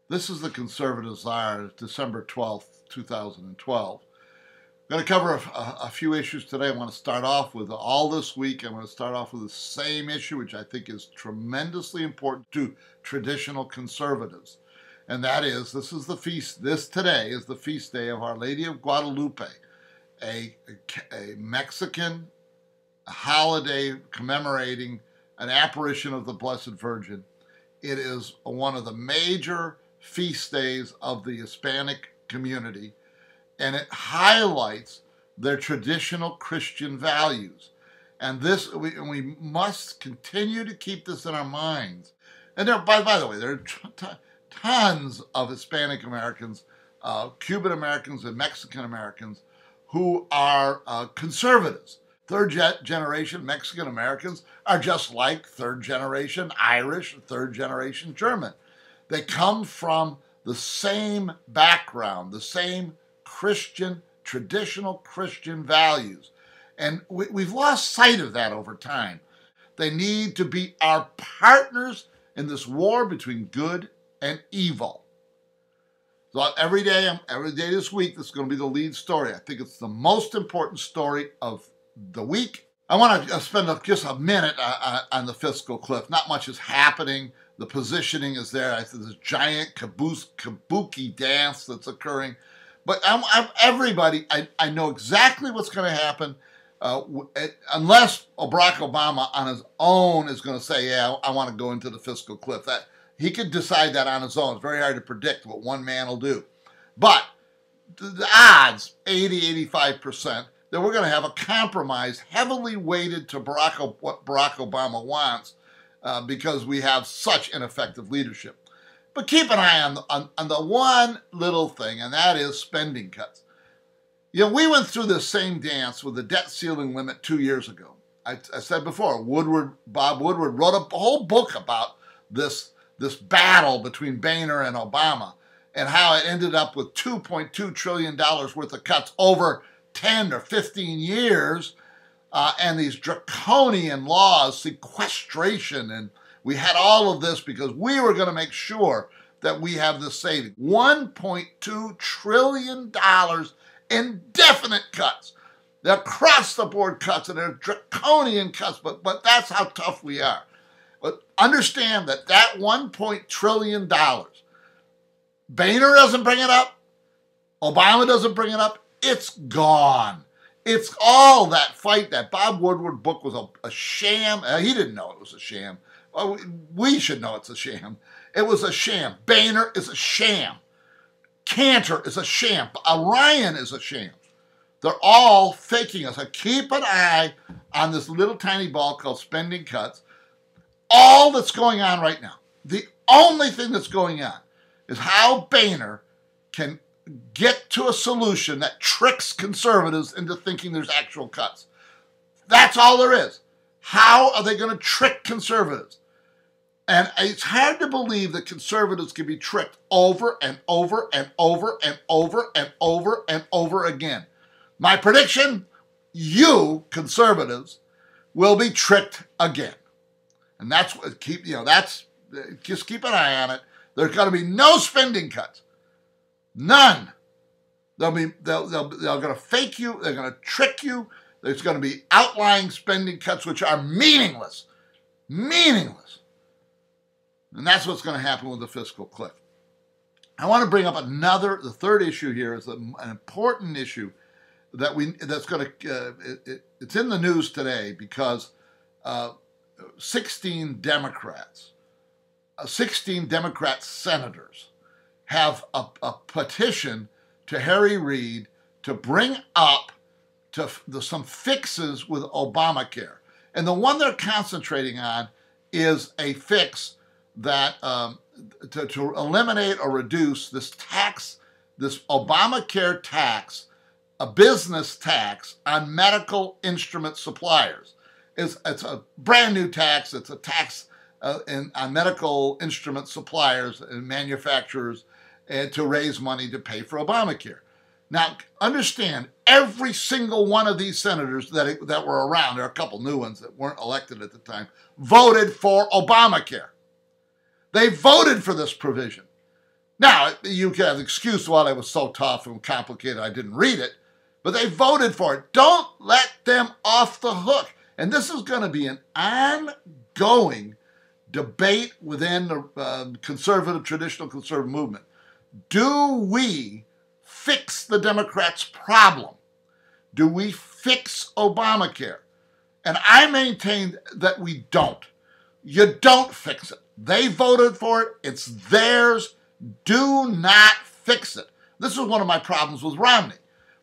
This is the Conservative Czar, December 12th, 2012. I'm going to cover a few issues today. I want to start off with all this week. I'm going to start off with the same issue, which I think is tremendously important to traditional conservatives. And that is, today is the feast day of Our Lady of Guadalupe, a Mexican holiday commemorating an apparition of the Blessed Virgin. It is one of the major feast days of the Hispanic community, and it highlights their traditional Christian values. And we must continue to keep this in our minds. And by the way, there are tons of Hispanic Americans, Cuban Americans, and Mexican Americans who are conservatives. Third-generation Mexican Americans are just like third-generation Irish, third-generation German. They come from the same background, the same traditional Christian values. And we've lost sight of that over time. They need to be our partners in this war between good and evil. So every day this week, this is going to be the lead story. I think it's the most important story of the week. I want to spend just a minute on the Fiscal Cliff. Not much is happening. The positioning is there. I think this giant kabuki dance that's occurring. But I know exactly what's going to happen unless Barack Obama on his own is going to say, yeah, I want to go into the Fiscal Cliff. He could decide that on his own. It's very hard to predict what one man will do. But the odds, 80, 85%, that we're going to have a compromise heavily weighted to what Barack Obama wants because we have such ineffective leadership. But keep an eye on the one little thing, and that is spending cuts. You know, we went through this same dance with the debt ceiling limit 2 years ago. I said before, Bob Woodward wrote a whole book about this battle between Boehner and Obama and how it ended up with $2.2 trillion worth of cuts over 10 or 15 years, and these draconian laws, sequestration, and we had all of this because we were going to make sure that we have this saving. $1.2 trillion in definite cuts. They're across-the-board cuts, and they're draconian cuts, but that's how tough we are. But understand that $1 trillion, Boehner doesn't bring it up, Obama doesn't bring it up, it's gone. It's all that fight. That Bob Woodward book was a sham. He didn't know it was a sham. We should know it's a sham. It was a sham. Boehner is a sham. Cantor is a sham. Ryan is a sham. They're all faking us. So keep an eye on this little tiny ball called spending cuts. All that's going on right now, the only thing that's going on is how Boehner can get to a solution that tricks conservatives into thinking there's actual cuts. That's all there is. How are they going to trick conservatives? And it's hard to believe that conservatives can be tricked over and over and over and over and over and over again. My prediction, you conservatives will be tricked again. And just keep an eye on it. There's going to be no spending cuts. None. They're going to fake you. They're going to trick you. There's going to be outlying spending cuts, which are meaningless. Meaningless. And that's what's going to happen with the Fiscal Cliff. I want to bring up the third issue here is an important issue it's in the news today because 16 Democrat senators have a petition to Harry Reid to bring up some fixes with Obamacare. And the one they're concentrating on is a fix that to eliminate or reduce this Obamacare tax, a business tax on medical instrument suppliers. It's a brand new tax. It's a tax on medical instrument suppliers and manufacturers to raise money to pay for Obamacare. Now, understand, every single one of these senators that were around, there are a couple new ones that weren't elected at the time, voted for Obamacare. They voted for this provision. Now, you can have an excuse, well, it was so tough and complicated, I didn't read it, but they voted for it. Don't let them off the hook. And this is going to be an ongoing debate within the traditional conservative movement. Do we fix the Democrats' problem? Do we fix Obamacare? And I maintain that we don't. You don't fix it. They voted for it. It's theirs. Do not fix it. This was one of my problems with Romney.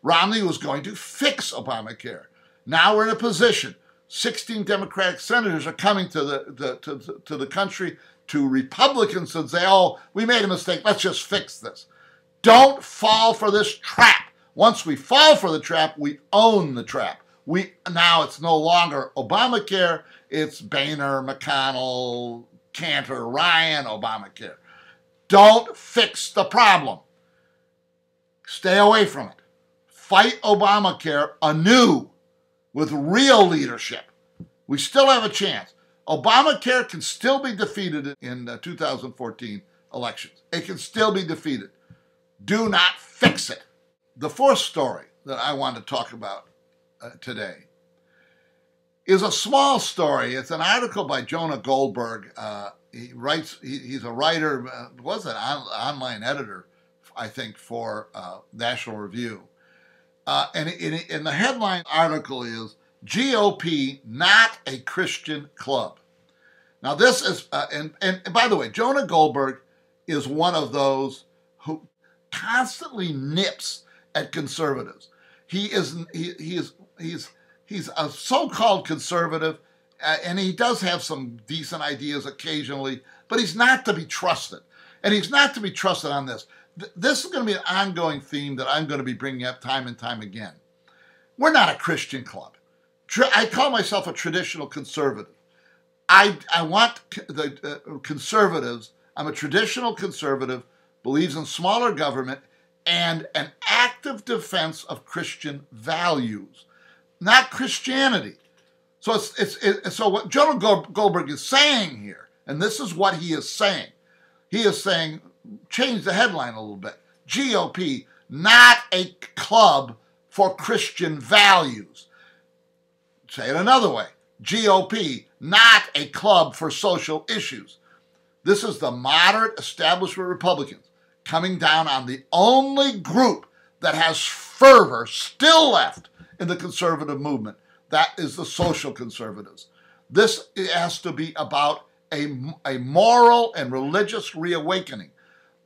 Romney was going to fix Obamacare. Now we're in a position. 16 Democratic senators are coming to the country, to Republicans, and say, oh, we made a mistake. Let's just fix this. Don't fall for this trap. Once we fall for the trap, we own the trap. Now it's no longer Obamacare. It's Boehner, McConnell, Cantor, Ryan, Obamacare. Don't fix the problem. Stay away from it. Fight Obamacare anew with real leadership. We still have a chance. Obamacare can still be defeated in 2014 elections. It can still be defeated. Do not fix it. The fourth story that I want to talk about today is a small story. It's an article by Jonah Goldberg. He's a writer, was an online editor, I think, for National Review. And the headline article is, GOP Not a Christian Club. Now this is, and by the way, Jonah Goldberg is one of those who constantly nips at conservatives. He's a so-called conservative, and he does have some decent ideas occasionally, but he's not to be trusted. And he's not to be trusted on this. This is going to be an ongoing theme that I'm going to be bringing up time and time again. We're not a Christian club. I call myself a traditional conservative. I want the conservatives, I'm a traditional conservative, believes in smaller government and an active defense of Christian values, not Christianity. So so what Jonah Goldberg is saying here, and this is what he is saying. He is saying, change the headline a little bit. GOP, not a club for Christian values. Say it another way. GOP, not a club for social issues. This is the moderate establishment Republicans coming down on the only group that has fervor still left in the conservative movement. That is the social conservatives. This has to be about a moral and religious reawakening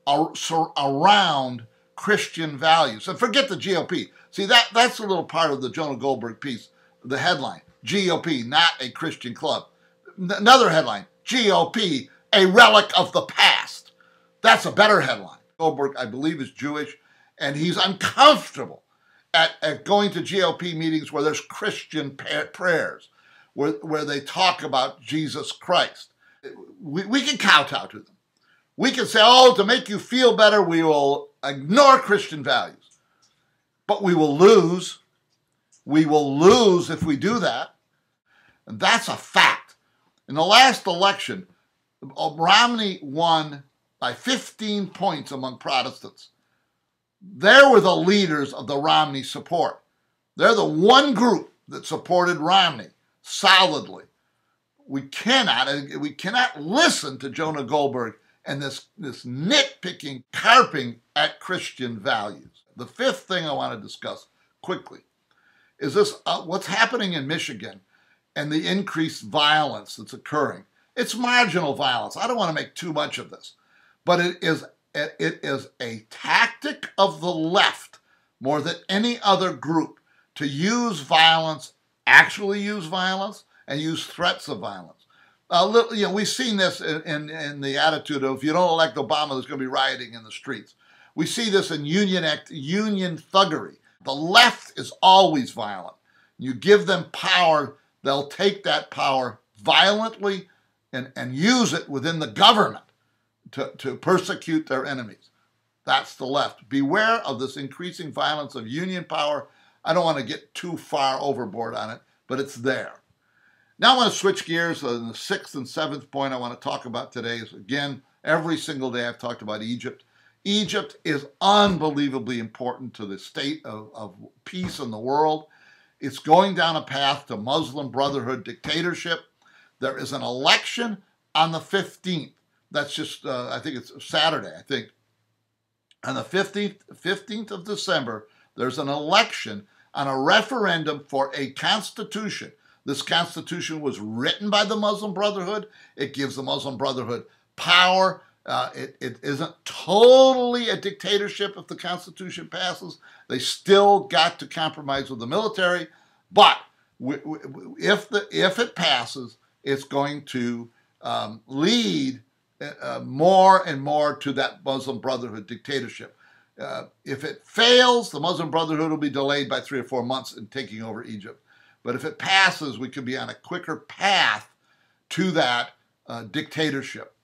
around Christian values. And forget the GOP. See, that's a little part of the Jonah Goldberg piece, the headline. GOP, not a Christian club. Another headline, GOP, a relic of the past. That's a better headline. Goldberg, I believe, is Jewish, and he's uncomfortable at going to GOP meetings where there's Christian prayers, where they talk about Jesus Christ. We can kowtow to them. We can say, oh, to make you feel better, we will ignore Christian values. But we will lose. We will lose if we do that. And that's a fact. In the last election, Romney won by 15 points among Protestants. They were the leaders of the Romney support. They're the one group that supported Romney solidly. We cannot listen to Jonah Goldberg and this nitpicking, carping at Christian values. The fifth thing I want to discuss quickly is this: what's happening in Michigan and the increased violence that's occurring. It's marginal violence. I don't want to make too much of this, but it is a tactic of the left more than any other group to use violence, actually use violence, and use threats of violence. We've seen this in the attitude of, if you don't elect Obama, there's going to be rioting in the streets. We see this in union thuggery. The left is always violent. You give them power, they'll take that power violently and use it within the government to persecute their enemies. That's the left. Beware of this increasing violence of union power. I don't want to get too far overboard on it, but it's there. Now I want to switch gears. The sixth and seventh point I want to talk about today is, again, every single day I've talked about Egypt. Egypt is unbelievably important to the state of peace in the world. It's going down a path to Muslim Brotherhood dictatorship. There is an election on the 15th. That's just, I think it's Saturday, I think. On the 15th of December, there's an election on a referendum for a constitution. This constitution was written by the Muslim Brotherhood. It gives the Muslim Brotherhood power. It isn't totally a dictatorship if the Constitution passes. They still got to compromise with the military. But if it passes, it's going to lead more and more to that Muslim Brotherhood dictatorship. If it fails, the Muslim Brotherhood will be delayed by 3 or 4 months in taking over Egypt. But if it passes, we could be on a quicker path to that dictatorship.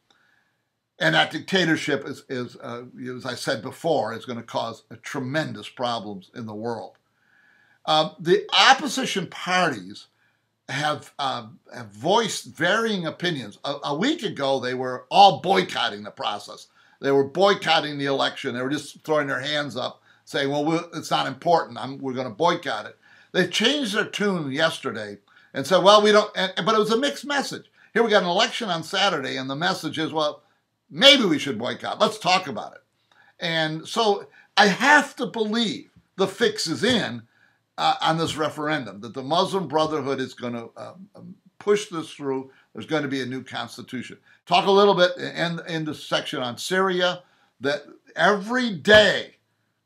And that dictatorship is as I said before, is going to cause tremendous problems in the world. The opposition parties have voiced varying opinions. A week ago, they were all boycotting the process. They were boycotting the election. They were just throwing their hands up, saying, well, it's not important. We're going to boycott it. They changed their tune yesterday and said, well, we don't, but it was a mixed message. Here we got an election on Saturday, and the message is, well, maybe we should boycott. Let's talk about it. And so I have to believe the fix is in on this referendum, that the Muslim Brotherhood is going to push this through. There's going to be a new constitution. Talk a little bit in the section on Syria, that every day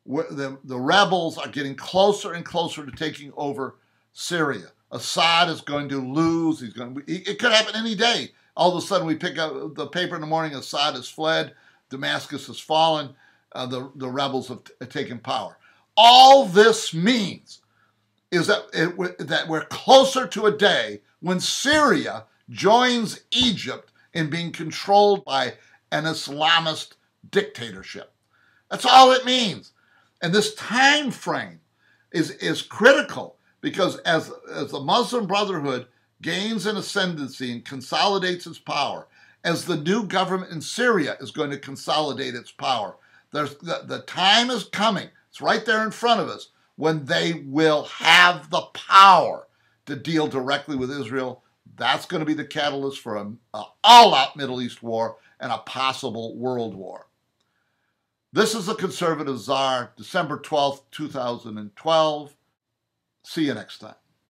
the rebels are getting closer and closer to taking over Syria. Assad is going to lose. It could happen any day. All of a sudden, we pick up the paper in the morning, Assad has fled, Damascus has fallen, the rebels have taken power. All this means is that we're closer to a day when Syria joins Egypt in being controlled by an Islamist dictatorship. That's all it means. And this time frame is critical, because as the Muslim Brotherhood gains an ascendancy and consolidates its power, as the new government in Syria is going to consolidate its power, the time is coming, it's right there in front of us, when they will have the power to deal directly with Israel. That's going to be the catalyst for an all-out Middle East war and a possible world war. This is the Conservative Czar, December 12th, 2012. See you next time.